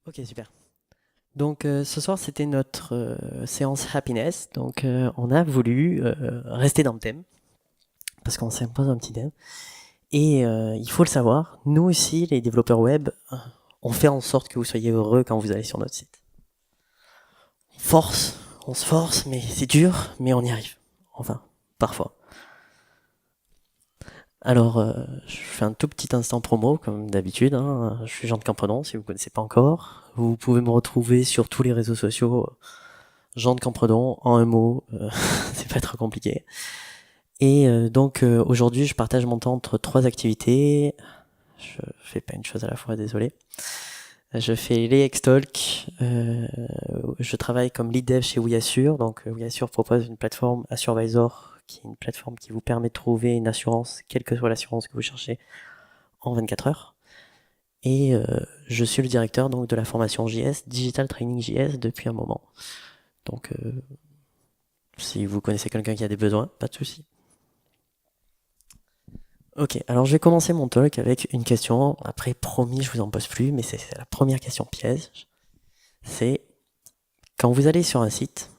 Ok, super. Donc ce soir c'était notre séance happiness. Donc on a voulu rester dans le thème parce qu'on s'impose un petit thème. Et il faut le savoir, nous aussi les développeurs web, on fait en sorte que vous soyez heureux quand vous allez sur notre site. Force, on se force, mais c'est dur, mais on y arrive. Enfin, parfois. Alors, je fais un tout petit instant promo, comme d'habitude. Hein. Je suis Jean de Campredon, si vous ne connaissez pas encore. Vous pouvez me retrouver sur tous les réseaux sociaux. Jean de Campredon, en un mot, c'est pas trop compliqué. Et donc, aujourd'hui, je partage mon temps entre trois activités. Je fais pas une chose à la fois, désolé. Je fais les X-Talk, je travaille comme lead dev chez WeAssure. Donc, WeAssure propose une plateforme Assurevisor, qui est une plateforme qui vous permet de trouver une assurance, quelle que soit l'assurance que vous cherchez, en 24 heures. Et je suis le directeur donc de la formation JS, Digital Training JS, depuis un moment. Donc, si vous connaissez quelqu'un qui a des besoins, pas de souci. Ok, alors je vais commencer mon talk avec une question. Après, promis, je vous en pose plus, mais c'est la première question piège. C'est quand vous allez sur un site,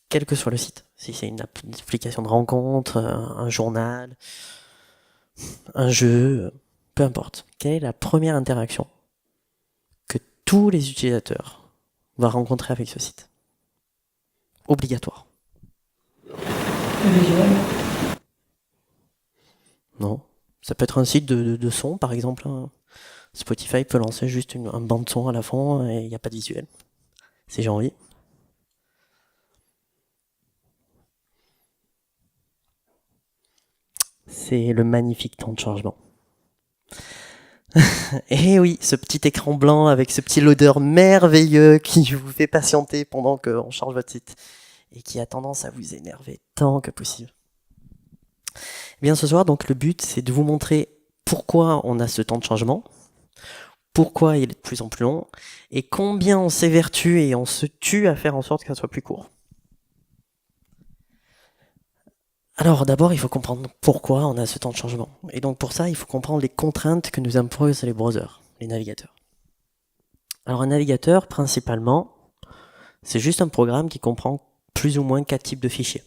quel que soit le site, si c'est une application de rencontre, un journal, un jeu, peu importe, quelle est la première interaction que tous les utilisateurs vont rencontrer avec ce site? Obligatoire. Le visuel. Non. Ça peut être un site de son, par exemple. Hein. Spotify peut lancer juste un banc de son à la fin et il n'y a pas de visuel. Si j'ai envie. C'est le magnifique temps de chargement. Et oui, ce petit écran blanc avec ce petit loader merveilleux qui vous fait patienter pendant qu'on charge votre site et qui a tendance à vous énerver tant que possible. Eh bien ce soir, donc le but, c'est de vous montrer pourquoi on a ce temps de changement, pourquoi il est de plus en plus long, et combien on s'évertue et on se tue à faire en sorte qu'il soit plus court. Alors d'abord, il faut comprendre pourquoi on a ce temps de changement. Et donc pour ça, il faut comprendre les contraintes que nous imposent les browsers, les navigateurs. Alors un navigateur, principalement, c'est juste un programme qui comprend plus ou moins 4 types de fichiers.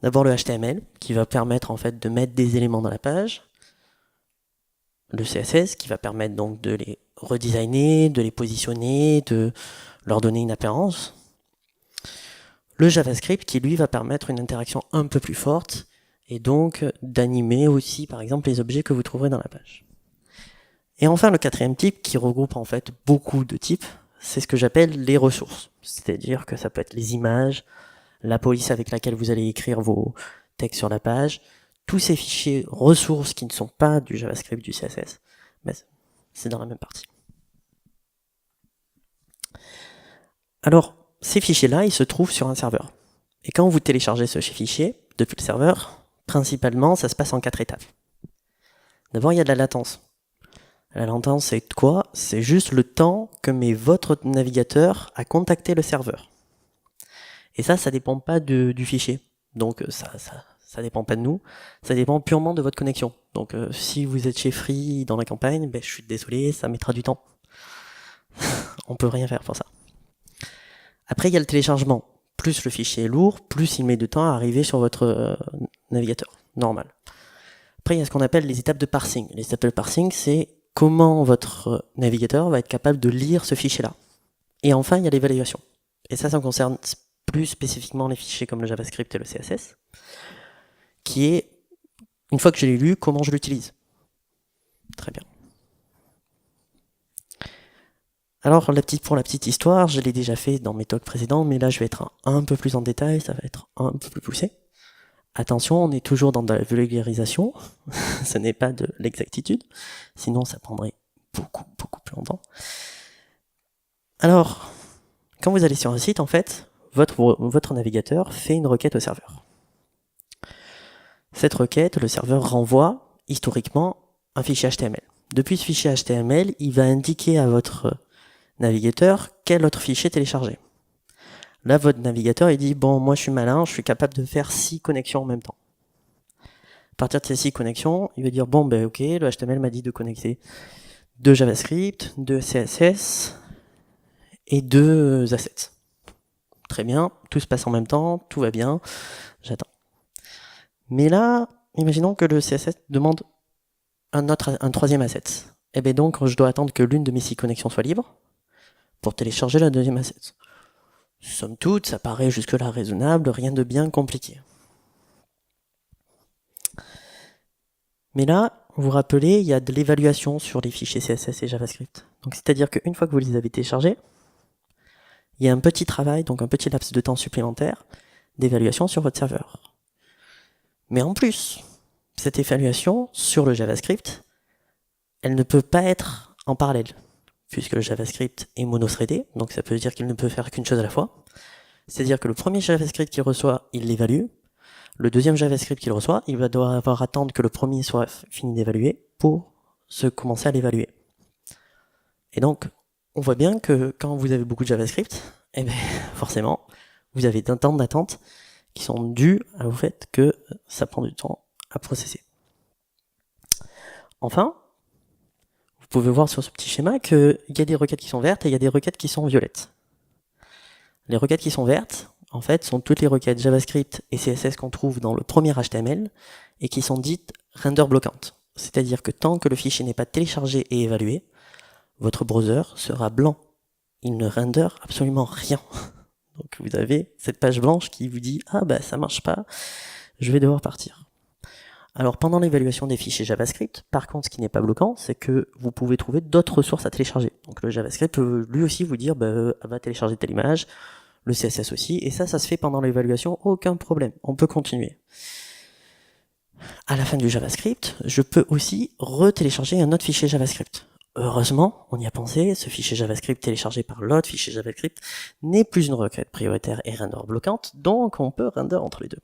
D'abord le HTML, qui va permettre en fait de mettre des éléments dans la page. Le CSS, qui va permettre donc de les redesigner, de les positionner, de leur donner une apparence. Le JavaScript, qui lui va permettre une interaction un peu plus forte, et donc d'animer aussi par exemple les objets que vous trouverez dans la page. Et enfin le quatrième type, qui regroupe en fait beaucoup de types, c'est ce que j'appelle les ressources. C'est-à-dire que ça peut être les images, la police avec laquelle vous allez écrire vos textes sur la page, tous ces fichiers ressources qui ne sont pas du JavaScript, du CSS, mais c'est dans la même partie. Alors, ces fichiers-là, ils se trouvent sur un serveur. Et quand vous téléchargez ce fichier depuis le serveur, principalement, ça se passe en 4 étapes. D'abord, il y a de la latence. La latence, c'est quoi? C'est juste le temps que met votre navigateur à contacter le serveur. Et ça dépend pas du fichier. Donc ça dépend pas de nous, ça dépend purement de votre connexion. Donc si vous êtes chez Free dans la campagne, je suis désolé, ça mettra du temps. On peut rien faire pour ça. Après il y a le téléchargement. Plus le fichier est lourd, plus il met de temps à arriver sur votre navigateur normal. Après il y a ce qu'on appelle les étapes de parsing. Les étapes de parsing, c'est comment votre navigateur va être capable de lire ce fichier-là. Et enfin il y a l'évaluation. Et ça concerne plus spécifiquement les fichiers comme le JavaScript et le CSS, qui est, une fois que je l'ai lu, comment je l'utilise. Très bien. Alors, pour la petite histoire, je l'ai déjà fait dans mes talks précédents, mais là je vais être un peu plus en détail, ça va être un peu plus poussé. Attention, on est toujours dans de la vulgarisation, ce n'est pas de l'exactitude, sinon ça prendrait beaucoup plus longtemps. Alors, quand vous allez sur un site, en fait, votre navigateur fait une requête au serveur. Cette requête, le serveur renvoie, historiquement, un fichier HTML. Depuis ce fichier HTML, il va indiquer à votre navigateur quel autre fichier télécharger. Là, votre navigateur, il dit, bon, moi je suis malin, je suis capable de faire 6 connexions en même temps. À partir de ces 6 connexions, il va dire, bon, ok, le HTML m'a dit de connecter 2 JavaScript, 2 CSS et 2 assets. Très bien, tout se passe en même temps, tout va bien, j'attends. Mais là, imaginons que le CSS demande un troisième asset. Et bien donc, je dois attendre que l'une de mes 6 connexions soit libre pour télécharger la deuxième asset. Somme toute, ça paraît jusque-là raisonnable, rien de bien compliqué. Mais là, vous vous rappelez, il y a de l'évaluation sur les fichiers CSS et JavaScript. Donc c'est-à-dire qu'une fois que vous les avez téléchargés, il y a un petit travail, donc un petit laps de temps supplémentaire d'évaluation sur votre serveur. Mais en plus, cette évaluation sur le JavaScript, elle ne peut pas être en parallèle, puisque le JavaScript est monothreadé, donc ça peut dire qu'il ne peut faire qu'une chose à la fois. C'est-à-dire que le premier JavaScript qu'il reçoit, il l'évalue. Le deuxième JavaScript qu'il reçoit, il va devoir attendre que le premier soit fini d'évaluer pour commencer à l'évaluer. Et donc, on voit bien que quand vous avez beaucoup de JavaScript, eh bien, forcément, vous avez un temps d'attente qui sont dus au fait que ça prend du temps à processer. Enfin, vous pouvez voir sur ce petit schéma qu'il y a des requêtes qui sont vertes et il y a des requêtes qui sont violettes. Les requêtes qui sont vertes, en fait, sont toutes les requêtes JavaScript et CSS qu'on trouve dans le premier HTML et qui sont dites render bloquantes. C'est-à-dire que tant que le fichier n'est pas téléchargé et évalué, votre browser sera blanc. Il ne render absolument rien. Donc vous avez cette page blanche qui vous dit « Ah bah ça marche pas, je vais devoir partir ». Alors pendant l'évaluation des fichiers JavaScript, par contre ce qui n'est pas bloquant, c'est que vous pouvez trouver d'autres ressources à télécharger. Donc le JavaScript peut lui aussi vous dire bah, « Va télécharger telle image », le CSS aussi, et ça se fait pendant l'évaluation, aucun problème, on peut continuer. À la fin du JavaScript, je peux aussi retélécharger un autre fichier JavaScript. Heureusement, on y a pensé, ce fichier JavaScript téléchargé par l'autre fichier JavaScript n'est plus une requête prioritaire et render bloquante, donc on peut render entre les deux.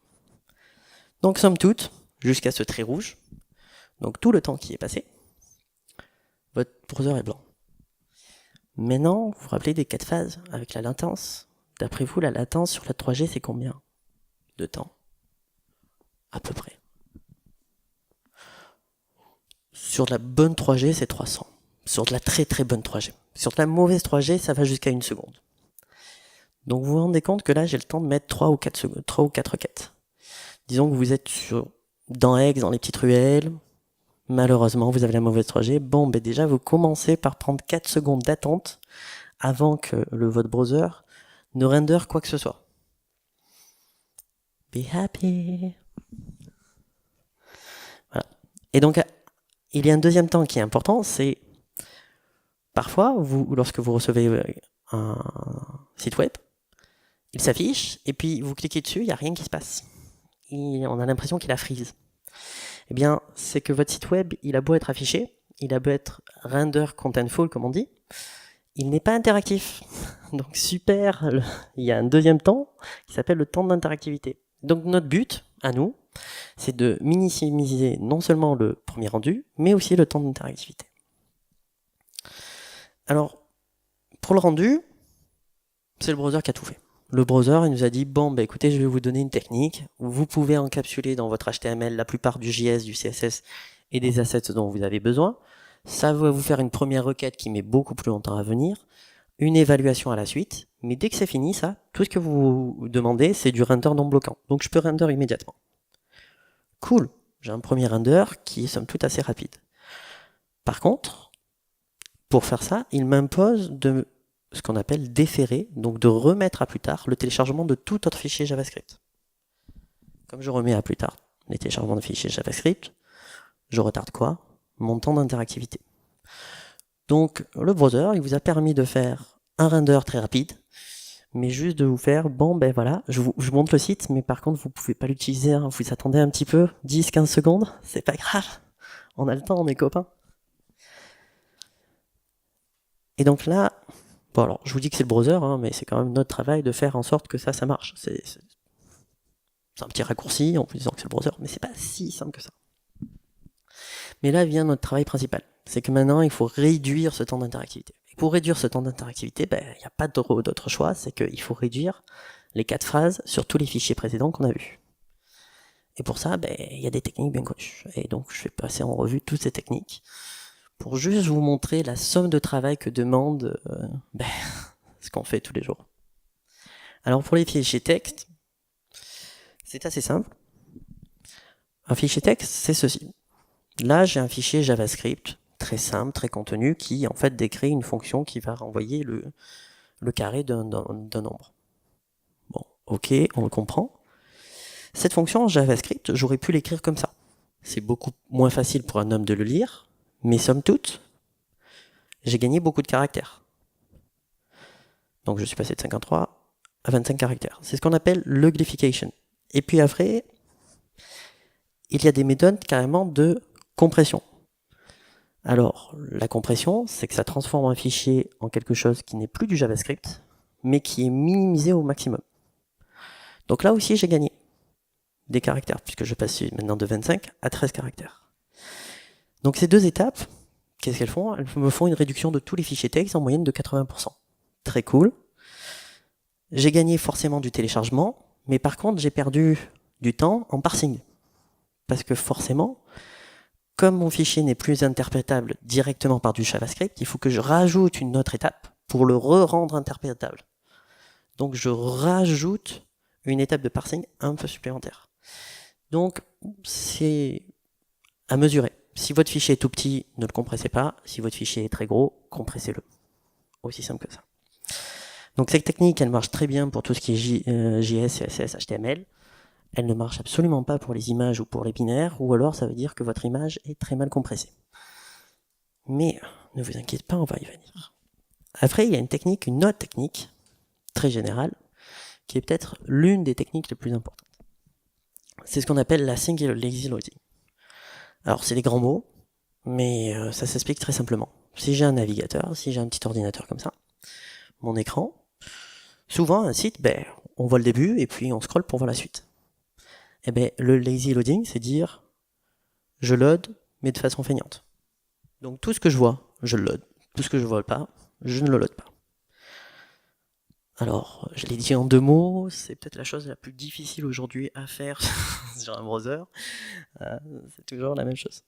Donc somme toute, jusqu'à ce trait rouge, donc tout le temps qui est passé, votre browser est blanc. Maintenant, vous vous rappelez des 4 phases avec la latence. D'après vous, la latence sur la 3G, c'est combien de temps? À peu près. Sur de la bonne 3G, c'est 300. Sur de la très très bonne 3G. Sur de la mauvaise 3G, ça va jusqu'à 1 seconde. Donc vous vous rendez compte que là, j'ai le temps de mettre 3 ou 4 requêtes. Disons que vous êtes dans Aix, dans les petites ruelles. Malheureusement, vous avez la mauvaise 3G. Bon, ben déjà, vous commencez par prendre 4 secondes d'attente avant que votre browser ne render quoi que ce soit. Be happy. Voilà. Et donc, il y a un deuxième temps qui est important, c'est parfois, lorsque vous recevez un site web, il s'affiche, et puis vous cliquez dessus, il n'y a rien qui se passe. On a l'impression qu'il a freeze. Eh bien, c'est que votre site web, il a beau être affiché, il a beau être render contentful, comme on dit, il n'est pas interactif. Donc super, il y a un deuxième temps qui s'appelle le temps d'interactivité. Donc notre but, à nous, c'est de minimiser non seulement le premier rendu, mais aussi le temps d'interactivité. Alors, pour le rendu, c'est le browser qui a tout fait. Le browser, il nous a dit, bon, bah écoutez, je vais vous donner une technique où vous pouvez encapsuler dans votre HTML la plupart du JS, du CSS et des assets dont vous avez besoin. Ça va vous faire une première requête qui met beaucoup plus longtemps à venir, une évaluation à la suite, mais dès que c'est fini, ça, tout ce que vous demandez, c'est du render non bloquant. Donc je peux render immédiatement. Cool, j'ai un premier render qui est somme toute assez rapide. Par contre, pour faire ça, il m'impose de ce qu'on appelle déférer, donc de remettre à plus tard le téléchargement de tout autre fichier JavaScript. Comme je remets à plus tard les téléchargements de fichiers JavaScript, je retarde quoi? Mon temps d'interactivité. Donc le browser, il vous a permis de faire un render très rapide, mais juste de vous faire, bon ben voilà, je vous montre le site, mais par contre vous pouvez pas l'utiliser, hein, vous attendez un petit peu, 10-15 secondes, c'est pas grave, on a le temps, on est copains. Et donc là, bon alors je vous dis que c'est le browser, hein, mais c'est quand même notre travail de faire en sorte que ça marche. C'est un petit raccourci en vous disant que c'est le browser, mais c'est pas si simple que ça. Mais là vient notre travail principal, c'est que maintenant il faut réduire ce temps d'interactivité. Et pour réduire ce temps d'interactivité, il n'y a pas d'autre choix, c'est qu'il faut réduire les 4 phrases sur tous les fichiers précédents qu'on a vus. Et pour ça, il y a des techniques bien connues. Et donc je vais passer en revue toutes ces techniques pour juste vous montrer la somme de travail que demande ce qu'on fait tous les jours. Alors pour les fichiers texte, c'est assez simple. Un fichier texte, c'est ceci. Là, j'ai un fichier JavaScript, très simple, très contenu, qui en fait décrit une fonction qui va renvoyer le carré d'un nombre. Bon, ok, on le comprend. Cette fonction JavaScript, j'aurais pu l'écrire comme ça. C'est beaucoup moins facile pour un homme de le lire, mais somme toute, j'ai gagné beaucoup de caractères. Donc je suis passé de 53 à 25 caractères. C'est ce qu'on appelle l'uglification. Et puis après, il y a des méthodes carrément de compression. Alors, la compression, c'est que ça transforme un fichier en quelque chose qui n'est plus du JavaScript, mais qui est minimisé au maximum. Donc là aussi, j'ai gagné des caractères, puisque je passe maintenant de 25 à 13 caractères. Donc ces deux étapes, qu'est-ce qu'elles font? Elles me font une réduction de tous les fichiers texte en moyenne de 80%. Très cool. J'ai gagné forcément du téléchargement, mais par contre, j'ai perdu du temps en parsing. Parce que forcément, comme mon fichier n'est plus interprétable directement par du JavaScript, il faut que je rajoute une autre étape pour le re-rendre interprétable. Donc je rajoute une étape de parsing un peu supplémentaire. Donc c'est à mesurer. Si votre fichier est tout petit, ne le compressez pas. Si votre fichier est très gros, compressez-le. Aussi simple que ça. Donc cette technique, elle marche très bien pour tout ce qui est JS, CSS, HTML. Elle ne marche absolument pas pour les images ou pour les binaires, ou alors ça veut dire que votre image est très mal compressée. Mais ne vous inquiétez pas, on va y venir. Après, il y a une autre technique, très générale, qui est peut-être l'une des techniques les plus importantes. C'est ce qu'on appelle la single lazy loading. Alors c'est des grands mots, mais ça s'explique très simplement. Si j'ai un navigateur, si j'ai un petit ordinateur comme ça, mon écran, souvent un site, on voit le début et puis on scrolle pour voir la suite. Eh bien, le lazy loading, c'est dire je load, mais de façon feignante. Donc tout ce que je vois, je le load. Tout ce que je vois pas, je ne le load pas. Alors, je l'ai dit en 2 mots, c'est peut-être la chose la plus difficile aujourd'hui à faire sur un browser. C'est toujours la même chose.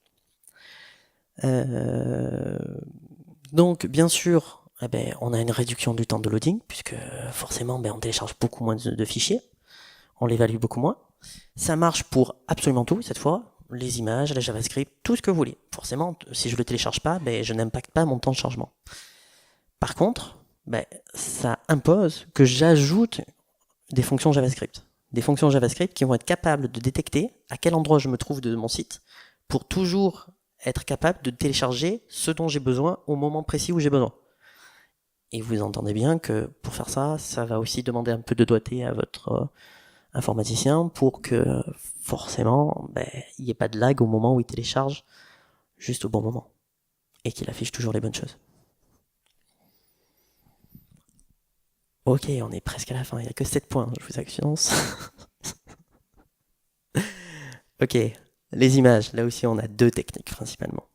Donc, bien sûr, on a une réduction du temps de loading, puisque forcément, on télécharge beaucoup moins de fichiers. On l'évalue beaucoup moins. Ça marche pour absolument tout, cette fois. Les images, la JavaScript, tout ce que vous voulez. Forcément, si je le télécharge pas, je n'impacte pas mon temps de chargement. Par contre, ça impose que j'ajoute des fonctions JavaScript. Des fonctions JavaScript qui vont être capables de détecter à quel endroit je me trouve de mon site pour toujours être capable de télécharger ce dont j'ai besoin au moment précis où j'ai besoin. Et vous entendez bien que pour faire ça, ça va aussi demander un peu de doigté à votre informaticien pour que forcément il n'y ait pas de lag au moment où il télécharge juste au bon moment et qu'il affiche toujours les bonnes choses. Ok, on est presque à la fin, il n'y a que 7 points, je vous annonce. Ok, les images, là aussi on a 2 techniques principalement.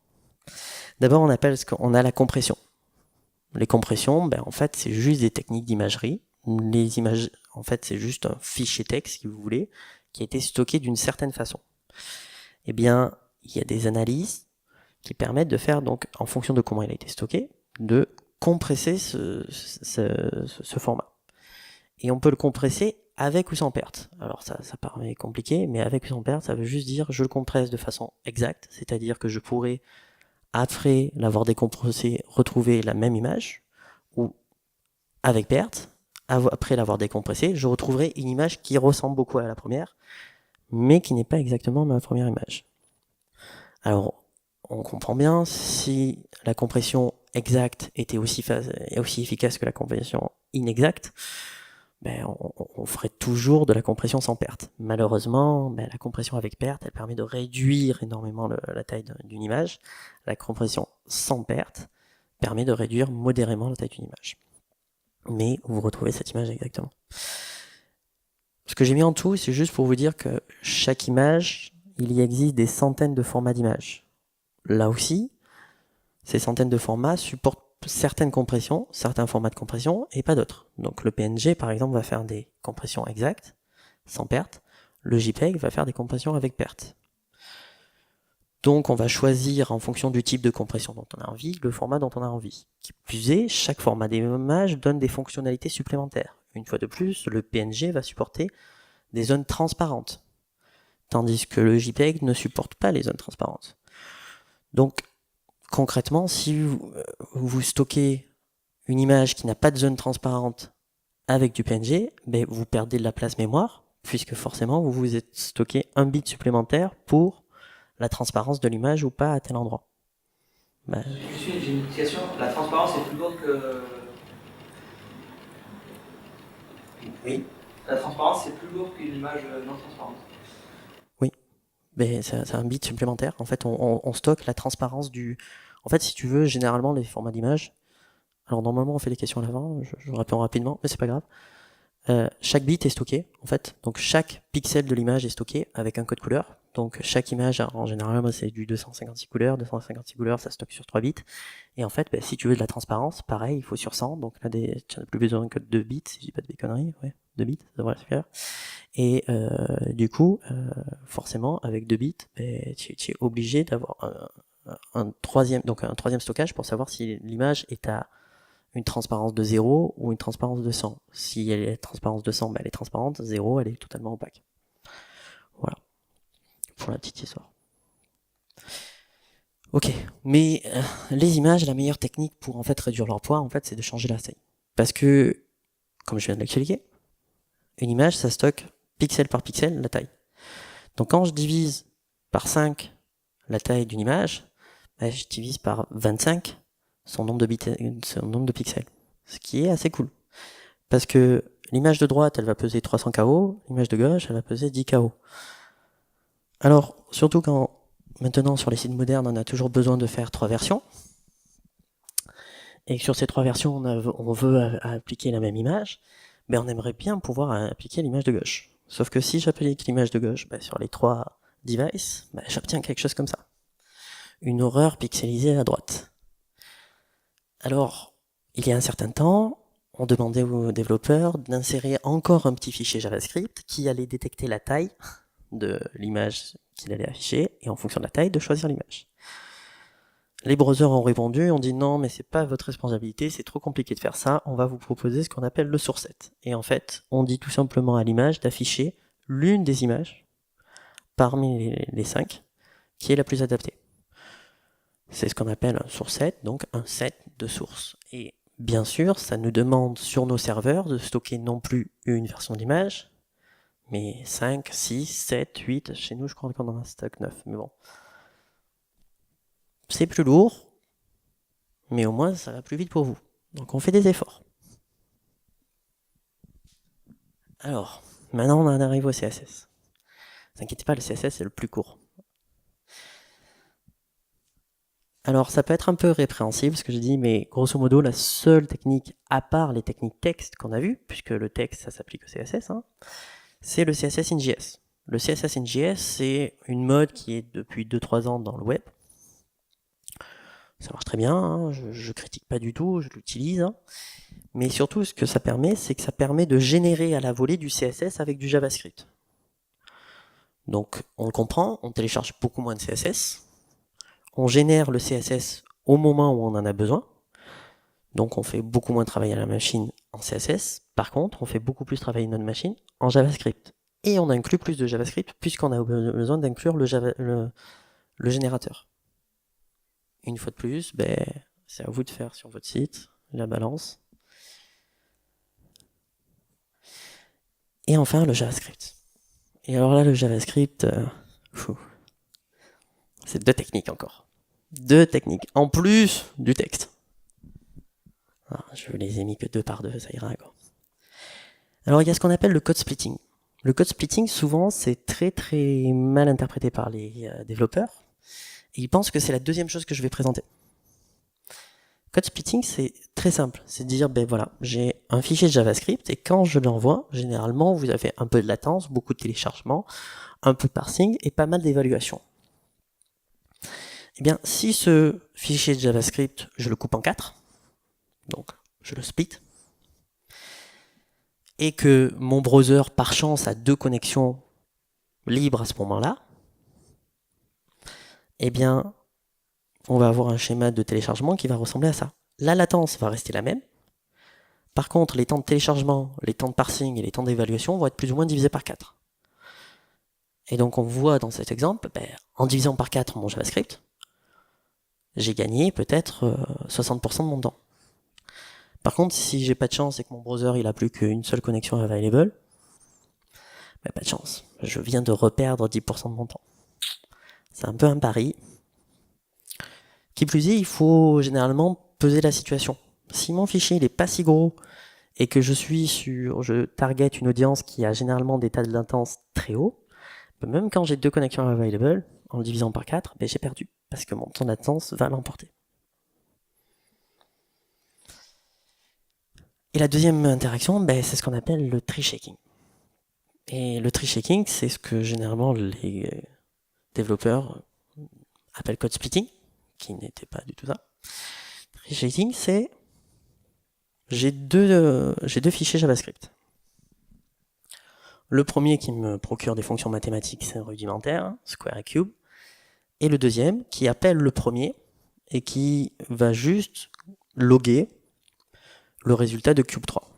D'abord on a la compression. Les compressions, en fait c'est juste des techniques d'imagerie. Les images, en fait c'est juste un fichier texte, si vous voulez, qui a été stocké d'une certaine façon. Eh bien, il y a des analyses qui permettent de faire, donc en fonction de comment il a été stocké, de compresser ce format. Et on peut le compresser avec ou sans perte. Alors ça paraît compliqué, mais avec ou sans perte, ça veut juste dire je le compresse de façon exacte, c'est-à-dire que je pourrais, après l'avoir décompressé, retrouver la même image, ou avec perte, après l'avoir décompressé, je retrouverai une image qui ressemble beaucoup à la première, mais qui n'est pas exactement ma première image. Alors, on comprend bien, si la compression exacte était aussi efficace que la compression inexacte, on ferait toujours de la compression sans perte. Malheureusement, la compression avec perte, elle permet de réduire énormément la taille d'une image. La compression sans perte permet de réduire modérément la taille d'une image. Mais vous retrouvez cette image exactement. Ce que j'ai mis en tout, c'est juste pour vous dire que chaque image, il y existe des centaines de formats d'images. Là aussi, ces centaines de formats supportent certaines compressions, certains formats de compression, et pas d'autres. Donc le PNG, par exemple, va faire des compressions exactes, sans perte. Le JPEG va faire des compressions avec perte. Donc on va choisir en fonction du type de compression dont on a envie, le format dont on a envie. Qui plus est, chaque format d'image donne des fonctionnalités supplémentaires. Une fois de plus, le PNG va supporter des zones transparentes, tandis que le JPEG ne supporte pas les zones transparentes. Donc concrètement, si vous stockez une image qui n'a pas de zone transparente avec du PNG, ben vous perdez de la place mémoire, puisque forcément vous vous êtes stocké un bit supplémentaire pour la transparence de l'image ou pas à tel endroit. Ben... J'ai une question. La transparence est plus lourde que... Oui. La transparence c'est plus lourd qu'une image non transparente. Oui, mais c'est un bit supplémentaire. En fait, on stocke la transparence du... En fait, si tu veux, généralement, les formats d'image... Alors normalement, on fait les questions à l'avant, je réponds rapidement, mais c'est pas grave. Chaque bit est stocké, en fait. Donc chaque pixel de l'image est stocké avec un code couleur. Donc chaque image, en général, moi, c'est du 256 couleurs. 256 couleurs, ça stocke sur 3 bits. Et en fait, si tu veux de la transparence, pareil, il faut sur 100. Donc là, tu n'as plus besoin que de 2 bits, si je dis pas de conneries. Ouais, 2 bits, ça devrait suffire. Et du coup, forcément, avec 2 bits, tu es obligé d'avoir un troisième stockage pour savoir si l'image est à une transparence de 0 ou une transparence de 100. Si elle est transparence de 100, elle est transparente, 0, elle est totalement opaque. Voilà, pour la petite histoire. Ok, mais les images, la meilleure technique pour en fait réduire leur poids, en fait, c'est de changer la taille. Parce que, comme je viens de l'expliquer, une image, ça stocke pixel par pixel la taille. Donc quand je divise par 5 la taille d'une image, je divise par 25 son nombre de pixels. Ce qui est assez cool. Parce que l'image de droite, elle va peser 300 KO, l'image de gauche, elle va peser 10 KO. Alors, surtout quand, maintenant, sur les sites modernes, on a toujours besoin de faire 3 versions, et que sur ces 3 versions, on veut appliquer la même image, mais on aimerait bien pouvoir appliquer l'image de gauche. Sauf que si j'applique l'image de gauche sur les 3 devices, j'obtiens quelque chose comme ça. Une horreur pixelisée à droite. Alors, il y a un certain temps, on demandait aux développeurs d'insérer encore un petit fichier JavaScript qui allait détecter la taille de l'image qu'il allait afficher, et en fonction de la taille, de choisir l'image. Les browsers ont répondu, ont dit non, mais c'est pas votre responsabilité, c'est trop compliqué de faire ça, on va vous proposer ce qu'on appelle le source set. Et en fait, on dit tout simplement à l'image d'afficher l'une des images parmi les 5 qui est la plus adaptée. C'est ce qu'on appelle un source set, donc un set de sources. Et bien sûr, ça nous demande sur nos serveurs de stocker non plus une version d'image, mais 5, 6, 7, 8, chez nous je crois qu'on en a stock 9, mais bon. C'est plus lourd, mais au moins ça va plus vite pour vous. Donc on fait des efforts. Alors, maintenant on en arrive au CSS. Ne vous inquiétez pas, le CSS c'est le plus court. Alors ça peut être un peu répréhensible ce que je dis, mais grosso modo la seule technique, à part les techniques texte qu'on a vues, puisque le texte ça s'applique au CSS, c'est le CSS in JS. Le CSS in JS c'est une mode qui est depuis 2-3 ans dans le web. Ça marche très bien, je critique pas du tout, je l'utilise. Mais surtout ce que ça permet, c'est que ça permet de générer à la volée du CSS avec du JavaScript. Donc on le comprend, on télécharge beaucoup moins de CSS. On génère le CSS au moment où on en a besoin. Donc on fait beaucoup moins travailler à la machine en CSS. Par contre, on fait beaucoup plus travailler notre machine en JavaScript. Et on inclut plus de JavaScript puisqu'on a besoin d'inclure le générateur. Une fois de plus, c'est à vous de faire sur votre site la balance. Et enfin, le JavaScript. Et alors là, le JavaScript, c'est 2 techniques encore. 2 techniques, en plus du texte. Alors, je les ai mis que 2 par 2, ça ira quoi. Alors il y a ce qu'on appelle le code splitting. Le code splitting, souvent, c'est très très mal interprété par les développeurs. Et ils pensent que c'est la deuxième chose que je vais présenter. Code splitting, c'est très simple. C'est de dire, voilà, j'ai un fichier de JavaScript et quand je l'envoie, généralement, vous avez un peu de latence, beaucoup de téléchargement, un peu de parsing et pas mal d'évaluation. Eh bien, si ce fichier de JavaScript, je le coupe en 4, donc je le split, et que mon browser, par chance, a 2 connexions libres à ce moment-là, eh bien, on va avoir un schéma de téléchargement qui va ressembler à ça. La latence va rester la même. Par contre, les temps de téléchargement, les temps de parsing et les temps d'évaluation vont être plus ou moins divisés par 4. Et donc on voit dans cet exemple, en divisant par 4 mon JavaScript, j'ai gagné peut-être 60% de mon temps. Par contre, si j'ai pas de chance et que mon browser il a plus qu'une seule connexion available, pas de chance. Je viens de reperdre 10% de mon temps. C'est un peu un pari. Qui plus est, il faut généralement peser la situation. Si mon fichier il est pas si gros et que je target une audience qui a généralement des tas de latence très hauts, même quand j'ai 2 connexions available, en le divisant par 4, j'ai perdu, parce que mon temps de latence va l'emporter. Et la deuxième interaction, c'est ce qu'on appelle le tree shaking. Et le tree shaking, c'est ce que généralement les développeurs appellent code splitting, qui n'était pas du tout ça. Tree shaking, c'est j'ai deux fichiers JavaScript. Le premier qui me procure des fonctions mathématiques, c'est rudimentaire, square et cube. Et le deuxième qui appelle le premier et qui va juste loguer le résultat de cube 3.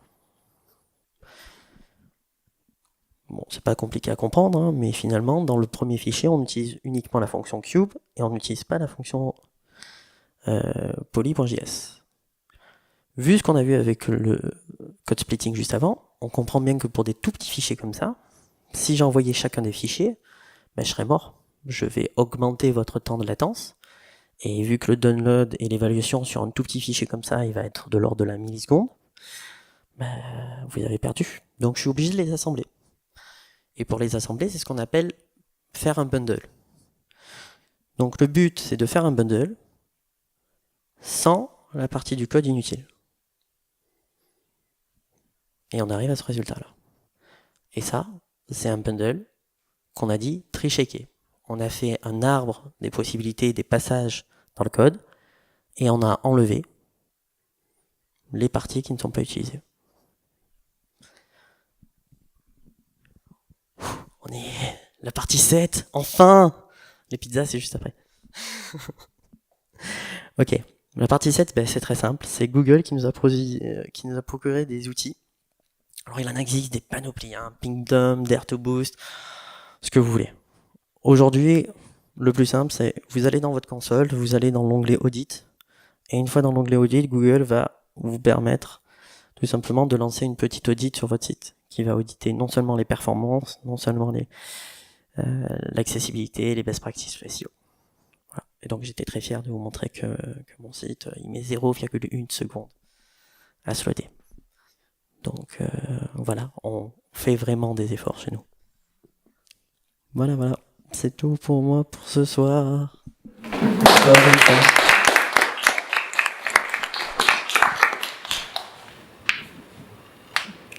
Bon, c'est pas compliqué à comprendre, mais finalement, dans le premier fichier, on utilise uniquement la fonction cube et on n'utilise pas la fonction poly.js. Vu ce qu'on a vu avec le code splitting juste avant, on comprend bien que pour des tout petits fichiers comme ça, si j'envoyais chacun des fichiers, je serais mort. Je vais augmenter votre temps de latence, et vu que le download et l'évaluation sur un tout petit fichier comme ça, il va être de l'ordre de la milliseconde, vous avez perdu. Donc je suis obligé de les assembler. Et pour les assembler, c'est ce qu'on appelle faire un bundle. Donc le but, c'est de faire un bundle sans la partie du code inutile. Et on arrive à ce résultat-là. Et ça, c'est un bundle qu'on a dit tree shaker. On a fait un arbre des possibilités, des passages dans le code, et on a enlevé les parties qui ne sont pas utilisées. On est la partie 7, enfin! Les pizzas, c'est juste après. Ok, la partie 7, c'est très simple. C'est Google qui nous a procuré des outils. Alors, il en existe des panoplies, Pingdom, Dare2Boost, ce que vous voulez. Aujourd'hui, le plus simple, c'est vous allez dans votre console, vous allez dans l'onglet Audit, et une fois dans l'onglet Audit, Google va vous permettre tout simplement de lancer une petite audit sur votre site, qui va auditer non seulement les performances, non seulement l'accessibilité, les best practices SEO. Voilà. Et donc j'étais très fier de vous montrer que mon site, il met 0,1 seconde à se loader. Donc voilà, on fait vraiment des efforts chez nous. Voilà, c'est tout pour moi pour ce soir.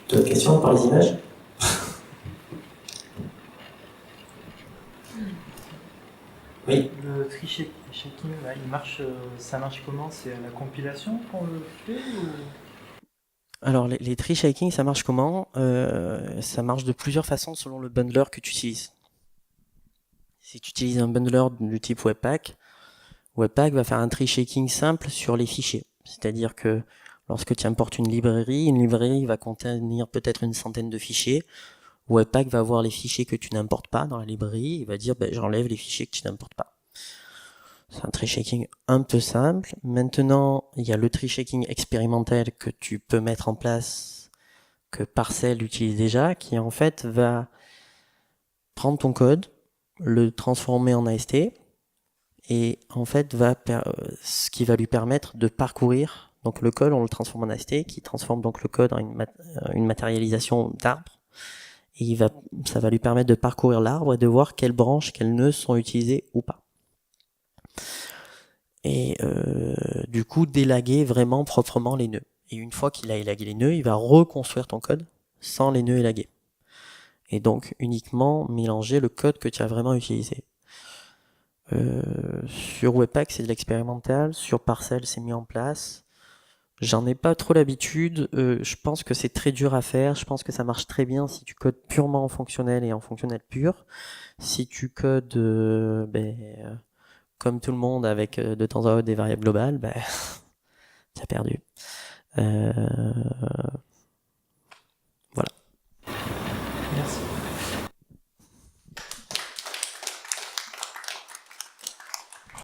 D'autres questions par les images? Oui. Le tree shaking, là, ça marche comment? C'est à la compilation qu'on le fait ou... Alors les tree shaking, ça marche comment? Ça marche de plusieurs façons selon le bundler que tu utilises. Si tu utilises un bundler du type Webpack va faire un tree shaking simple sur les fichiers. C'est-à-dire que lorsque tu importes une librairie va contenir peut-être une centaine de fichiers. Webpack va voir les fichiers que tu n'importes pas dans la librairie, il va dire j'enlève les fichiers que tu n'importes pas. C'est un tree shaking un peu simple. Maintenant, il y a le tree shaking expérimental que tu peux mettre en place, que Parcel utilise déjà, qui en fait va prendre ton code, le transformer en AST, et en fait ce qui va lui permettre de parcourir, donc le code on le transforme en AST, qui transforme donc le code en une matérialisation d'arbre, et ça va lui permettre de parcourir l'arbre et de voir quelles branches, quels nœuds sont utilisés ou pas. Et du coup d'élaguer vraiment proprement les nœuds. Et une fois qu'il a élagué les nœuds, il va reconstruire ton code sans les nœuds élagués. Et donc uniquement mélanger le code que tu as vraiment utilisé. Sur Webpack, c'est de l'expérimental. Sur Parcel, c'est mis en place. J'en ai pas trop l'habitude. Je pense que c'est très dur à faire. Je pense que ça marche très bien si tu codes purement en fonctionnel et en fonctionnel pur. Si tu codes comme tout le monde avec de temps à autre des variables globales, tu as perdu.